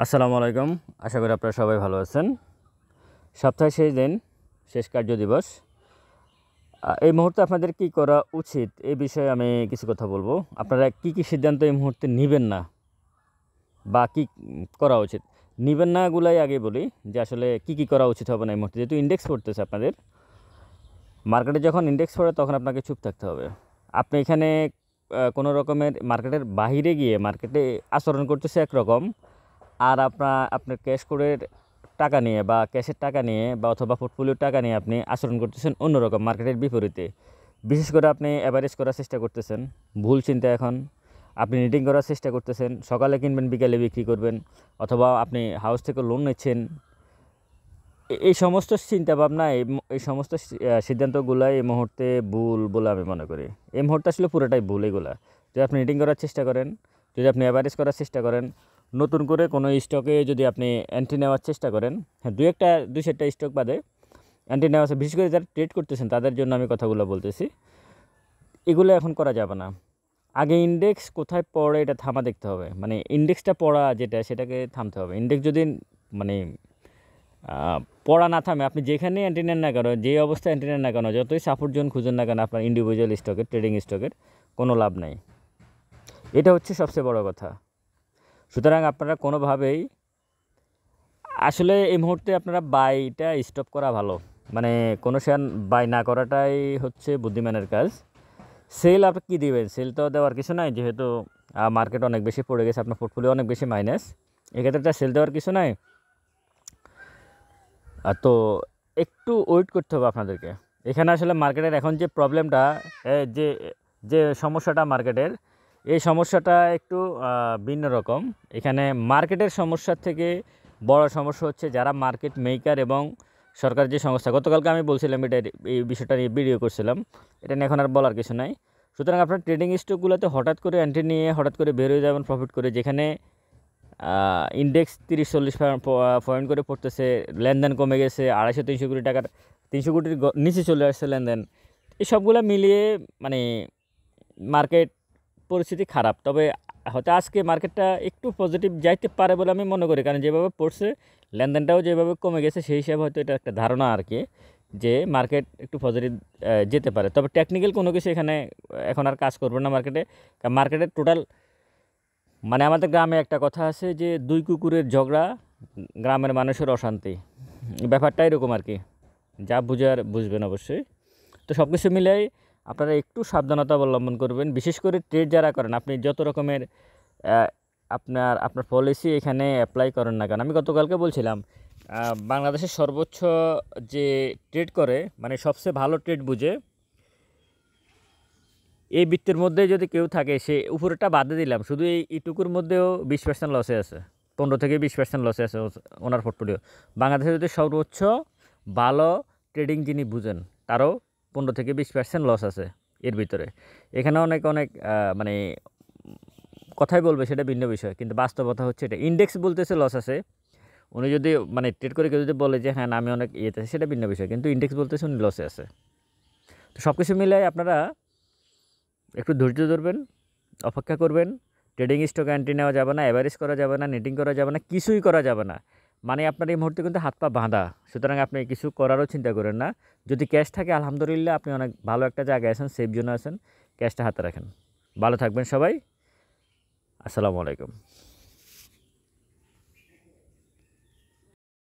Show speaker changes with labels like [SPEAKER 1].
[SPEAKER 1] আসসালামু আলাইকুম। আশা করি আপনারা সবাই ভালো আছেন। সপ্তাহের শেষ দিন, শেষ কার্য দিবস। এই মুহূর্তে আপনাদের কি করা উচিত এই বিষয়ে আমি কিছু কথা বলবো। আপনারা কি সিদ্ধান্ত এই মুহূর্তে নিবেন না বা কি করা উচিত? নিবেন না গুলাই আগে বলি যে আসলে কি করা উচিত হবে না এই মুহূর্তে। যেহেতু ইনডেক্স পড়তেছে আপনাদের, মার্কেটে যখন ইনডেক্স পড়ে তখন আপনাকে চুপ থাকতে হবে। আপনি এখানে কোনো রকমের মার্কেটের বাহিরে গিয়ে মার্কেটে আচরণ করতেছে একরকম, আর আপনার ক্যাশ কোডের টাকা নিয়ে বা ক্যাশের টাকা নিয়ে বা অথবা পোর্টফোলিওর টাকা নিয়ে আপনি আচরণ করতেছেন অন্যরকম, মার্কেটের বিপরীতে। বিশেষ করে আপনি অ্যাভারেজ করার চেষ্টা করতেছেন, ভুল চিন্তা। এখন আপনি নিটিং করার চেষ্টা করতেছেন, সকালে কিনবেন বিকালে বিক্রি করবেন, অথবা আপনি হাউস থেকে লোন নিচ্ছেন। এই সমস্ত চিন্তাভাবনা, এই সমস্ত সিদ্ধান্তগুলাই এই মুহূর্তে ভুল বলে আমি মনে করি। এই মুহূর্তে আসলে পুরোটাই ভুল এগুলা। যদি আপনি নিটিং করার চেষ্টা করেন, যদি আপনি অ্যাভারেজ করার চেষ্টা করেন, নতুন করে কোনো স্টকে যদি আপনি এন্ট্রি নেওয়ার চেষ্টা করেন, হ্যাঁ দুই চারটা স্টক বাদে এন্ট্রি নেওয়া আছে, বিশেষ করে যারা ট্রেড করতেছেন তাদের জন্য আমি কথাগুলো বলতেছি। এগুলো এখন করা যাবে না। আগে ইন্ডেক্স কোথায় পড়ে এটা থামা দেখতে হবে, মানে ইন্ডেক্সটা পড়া যেটা সেটাকে থামতে হবে। ইন্ডেক্স যদি মানে পড়া না থামে, আপনি যেখানে এন্ট্রি নেন না কেন, যে অবস্থায় এন্ট্রি নেন না কেন, যতই সাপোর্ট জোন খুঁজেন না কেন, আপনার ইন্ডিভিজুয়াল স্টকের, ট্রেডিং স্টকের কোনো লাভ নাই। এটা হচ্ছে সবচেয়ে বড় কথা। সুতরাং আপনারা কোনোভাবেই আসলে এই মুহূর্তে আপনারা বাইটা স্টপ করা ভালো, মানে কোনো শেয়ার বাই না করাটাই হচ্ছে বুদ্ধিমানের কাজ। সেল আপনি কী দেবেন? সেল তো দেওয়ার কিছু নাই, যেহেতু মার্কেট অনেক বেশি পড়ে গেছে, আপনার পোর্টফোলিও অনেক বেশি মাইনাস, এক্ষেত্রে সেল দেওয়ার কিছু নাই। তো একটু ওয়েট করতে হবে আপনাদেরকে। এখানে আসলে মার্কেটের এখন যে প্রবলেমটা, যে যে সমস্যাটা মার্কেটের, এই সমস্যাটা একটু ভিন্ন রকম। এখানে মার্কেটের সমস্যার থেকে বড় সমস্যা হচ্ছে যারা মার্কেট মেকার এবং সরকার যে সংস্থা, গতকালকে আমি বলছিলাম এটা, এই বিষয়টা নিয়ে ভিডিও করছিলাম, এটা নিয়ে এখন আর বলার কিছু নাই। সুতরাং আপনার ট্রেডিং স্টকগুলোতে হঠাৎ করে এন্ট্রি নিয়ে হঠাৎ করে বের হয়ে যাবেন প্রফিট করে, যেখানে ইন্ডেক্স 30-40 পয়েন্ট করে পড়তেছে, লেনদেন কমে গেছে, 250-300 কোটি টাকার, 300 কোটির নিচে চলে আসছে লেনদেন। এই সবগুলো মিলিয়ে মানে মার্কেট পরিস্থিতি খারাপ। তবে হয়তো আজকে মার্কেটটা একটু পজিটিভ যাইতে পারে বলে আমি মনে করি, কারণ যেভাবে পড়ছে, লেনদেনটাও যেভাবে কমে গেছে, সেই হিসাবে হয়তো এটা একটা ধারণা আর কি, যে মার্কেট একটু পজিটিভ যেতে পারে। তবে টেকনিক্যাল কোনো কিছু এখানে এখন আর কাজ করবে না মার্কেটে। কারণ মার্কেটের টোটাল, মানে আমাদের গ্রামে একটা কথা আছে যে দুই কুকুরের ঝগড়া, গ্রামের মানুষের অশান্তি। ব্যাপারটা এরকম আর কি, যা বুঝার বুঝবেন অবশ্যই। তো সব কিছু মিলাই আপনারা একটু সাবধানতা অবলম্বন করবেন, বিশেষ করে ট্রেড যারা করেন। আপনি যত রকমের আপনার পলিসি এখানে অ্যাপ্লাই করেন না কেন, আমি গতকালকে বলছিলাম, বাংলাদেশের সর্বোচ্চ যে ট্রেড করে, মানে সবচেয়ে ভালো ট্রেড বুঝে, এই বৃত্তের মধ্যে যদি কেউ থাকে, সে উপরেরটা বাদে দিলাম, শুধু এইটুকুর মধ্যেও 20% লসে আছে, 15-20% লসে আছে ওনার পোর্টফোলিও। বাংলাদেশে যদি সর্বোচ্চ ভালো ট্রেডিং যিনি বুঝেন, তারও 15-20% লস আছে এর ভিতরে। এখানে অনেক মানে কথাই বলবে, সেটা ভিন্ন বিষয়, কিন্তু বাস্তবতা হচ্ছে এটা। ইন্ডেক্স বলতেছে লস আছে, উনি যদি মানে ট্রেড করে কেউ যদি বলে যে হ্যাঁ আমি অনেক ইয়েতে আছি, সেটা ভিন্ন বিষয়, কিন্তু ইন্ডেক্স বলতেছে উনি লসে আছে। তো সব কিছু মিলাই আপনারা একটু ধৈর্য ধরবেন, অপেক্ষা করবেন। ট্রেডিং স্টক এন্ট্রি নেওয়া যাবে না, অ্যাভারেজ করা যাবে না, নেটিং করা যাবে না, কিছুই করা যাবে না। মানে আপনার এই মুহূর্তে কিন্তু হাত পা বাঁধা। সুতরাং আপনি কিছু করারও চিন্তা করেন না। যদি ক্যাশ থাকে আলহামদুলিল্লাহ, আপনি অনেক ভালো একটা জায়গায় আছেন, সেফ জোনে আছেন, ক্যাশটা হাতে রাখেন। ভালো থাকবেন সবাই। আসসালামু আলাইকুম।